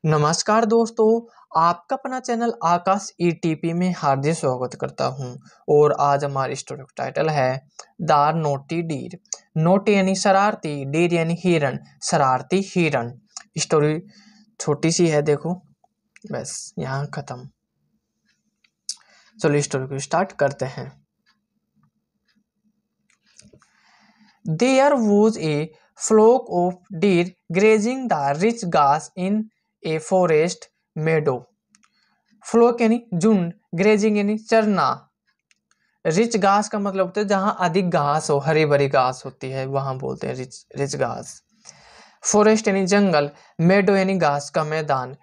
नमस्कार दोस्तों, आपका अपना चैनल आकाश ईटीपी में हार्दिक स्वागत करता हूं। और आज हमारी स्टोरी का टाइटल है द नोटी डीर। नोटी यानी शरारती, डीर यानी हिरन, शरारती हिरन। स्टोरी छोटी सी है, देखो बस यहाँ खत्म। चलो स्टोरी को स्टार्ट करते हैं। There was a flock of deer grazing the rich grass in a forest meadow. Flock यानी झुंड, ग्रेजिंग यानी चरना। रिच घास का मतलब होता है जहां अधिक घास हो, हरी भरी घास होती है, वहां बोलते हैं रिच रिच घास। फॉरेस्ट यानी जंगल, मेडो यानी घास का मैदान।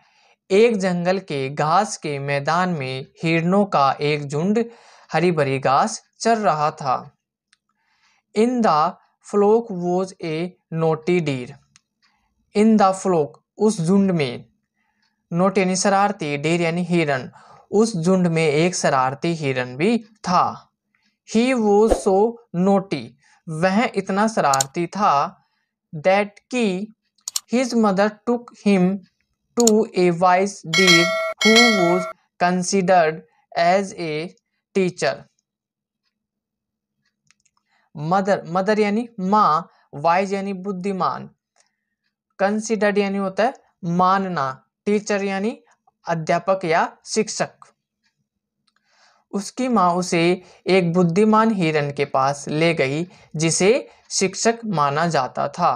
एक जंगल के घास के मैदान में हिरणों का एक झुंड हरी भरी घास चर रहा था। In the flock was a naughty deer. In the flock उस झुंड में, नोट यानी शरारती, डीर यानी हिरन, उस झुंड में एक शरारती हिरन भी था। ही वॉज सो नोटी, वह इतना शरारती था, दैट की his mother took him to a wise deer who was considered as a teacher. Mother, mother यानी माँ, वाइज यानी बुद्धिमान, कंसिडर्ड यानी होता है मानना, टीचर यानी अध्यापक या शिक्षक। उसकी माँ उसे एक बुद्धिमान हिरन के पास ले गई जिसे शिक्षक माना जाता था।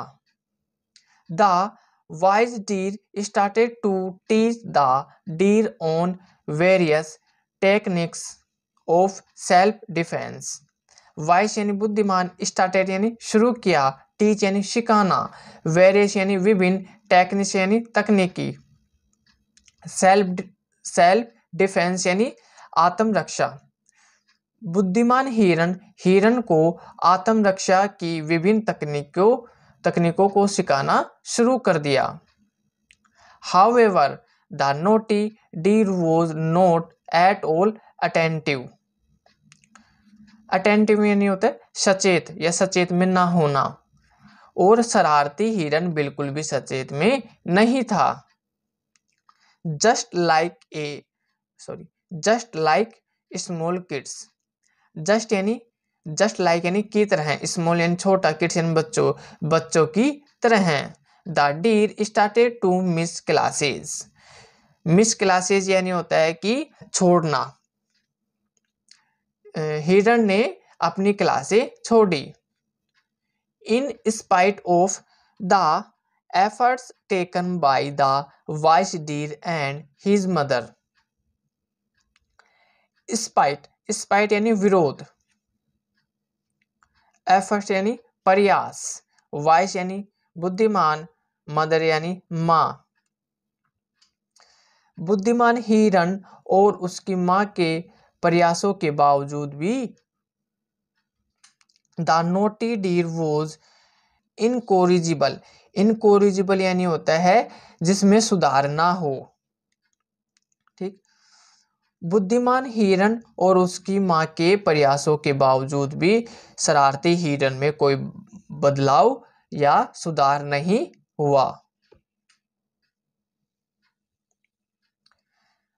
The wise deer started to teach the deer on various techniques of self defence. Wise यानी बुद्धिमान, स्टार्टेड यानी शुरू किया, टीच यानी सिखाना, वेरियस यानी विभिन्न, टेक्निक्स यानी तकनीकी, सेल्फ डिफेंस यानी आत्मरक्षा। बुद्धिमान हिरन हिरन को आत्मरक्षा की विभिन्न तकनीकों को सिखाना शुरू कर दिया। However the naughty deer was not at all attentive. Attentive यानी होता है सचेत या सचेत में ना होना, और शरारती हिरन बिल्कुल भी सचेत में नहीं था। Just like small kids. Just like यानी की तरह, स्मॉल यानी छोटा, किड्स यानी बच्चों की तरह। The deer started to miss classes. Miss classes यानी होता है कि छोड़ना। हिरन ने अपनी क्लासें छोड़ी। In spite of the efforts taken by the wise deer and his mother. Spite यानी विरोध, एफर्ट्स यानी प्रयास, वाइस यानी बुद्धिमान, मदर यानी माँ। बुद्धिमान हिरन और उसकी माँ के प्रयासों के बावजूद भी द नोटी डीर वॉज इनकोरिजिबल। इनकोरिजिबल यानी होता है जिसमें सुधार ना हो। ठीक, बुद्धिमान हिरन और उसकी माँ के प्रयासों के बावजूद भी शरारती हिरन में कोई बदलाव या सुधार नहीं हुआ।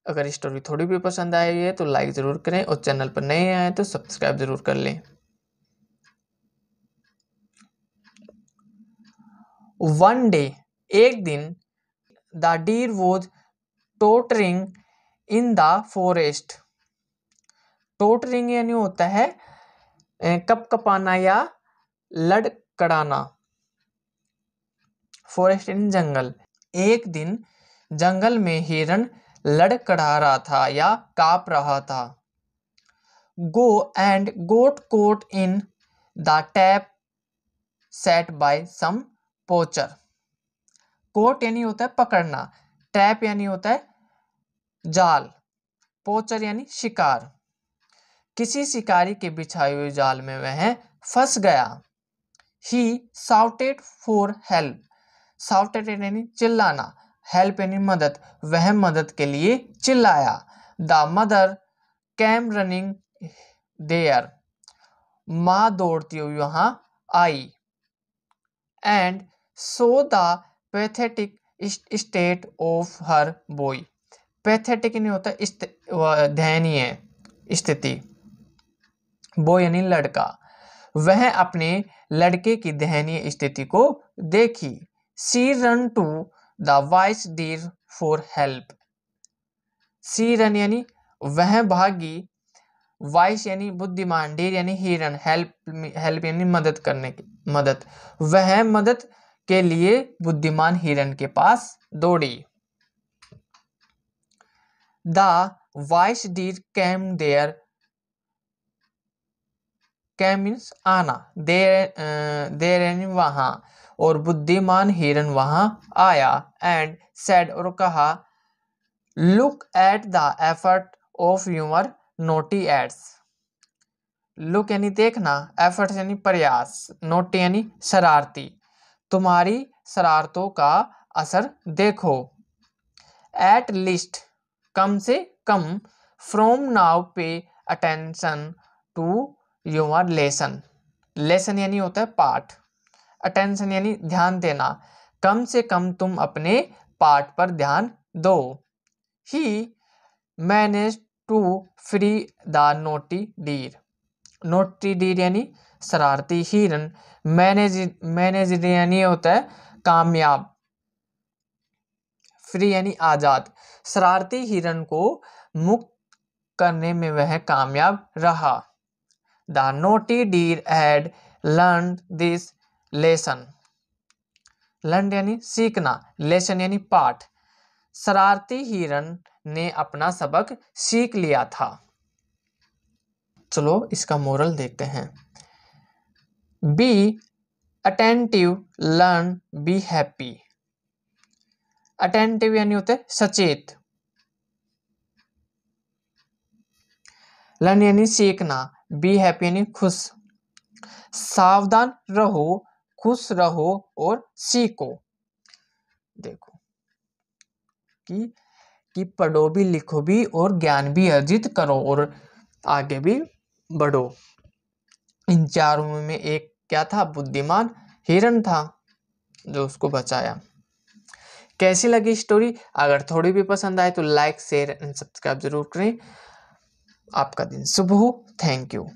अगर स्टोरी थोड़ी भी पसंद आई है तो लाइक जरूर करें, और चैनल पर नए आए तो सब्सक्राइब जरूर कर लें। वन डे, एक दिन, the deer was tottering in the forest. Tottering यानी होता है कपकपाना या लड़खड़ाना। फॉरेस्ट इन जंगल। एक दिन जंगल में हिरन लड़खड़ा रहा था या कांप रहा था। Go and got caught in the trap set by some poacher. Caught यानी होता है पकड़ना, ट्रैप यानी होता है जाल, पोचर यानी शिकार। किसी शिकारी के बिछाए हुए जाल में वह फंस गया। ही साउटेड फॉर हेल्प। साउटेड यानी चिल्लाना, हेल्प यानी मदद, वह मदद के लिए चिल्लाया। The mother came running there. माँ दौड़ती हुई वहां आई। And so the pathetic state of her boy. Pathetic नहीं होता दयनीय स्थिति। बॉय यानी लड़का। वह अपने लड़के की दयनीय स्थिति को देखी। She ran to the wise deer for help. She ran यानी वह भागी, वाइस यानी बुद्धिमान, डीर यानी हिरन, हेल्प यानी मदद करने की मदद। वह मदद के लिए बुद्धिमान हिरन के पास दौड़ी। The wise deer came there, came means आना, देयर यानी वहां, और बुद्धिमान हिरन वहां आया। एंड सेड और कहा, look at the effort of your naughty ads. Look यानी देखना, एफर्ट यानी प्रयास, नोटी यानी शरारती, तुम्हारी शरारतों का असर देखो। एट लीस्ट कम से कम, from now pay attention to your lesson. Lesson यानी होता है पाठ, अटेंशन यानी ध्यान देना, कम से कम तुम अपने पाठ पर ध्यान दो। He managed to free the naughty deer. Naughty deer यानी शरारती हिरन, मैनेज यानी होता है कामयाब, फ्री यानी आजाद। शरारती हिरन को मुक्त करने में वह कामयाब रहा। The naughty deer had learn this lesson. Learn यानी सीखना, लेसन यानी पाठ। शरारती हिरन ने अपना सबक सीख लिया था। चलो इसका मोरल देखते हैं। Be attentive, learn, be happy. Attentive यानी होता है सचेत, लर्न यानी सीखना, बी हैप्पी यानी खुश। सावधान रहो, खुश रहो और सीखो। देखो कि पढ़ो भी, लिखो भी और ज्ञान भी अर्जित करो और आगे भी बढ़ो। इन चारों में एक क्या था, बुद्धिमान हिरन था जो उसको बचाया। कैसी लगी स्टोरी? अगर थोड़ी भी पसंद आए तो लाइक, शेयर एंड सब्सक्राइब जरूर करें। आपका दिन शुभ हो। Thank you.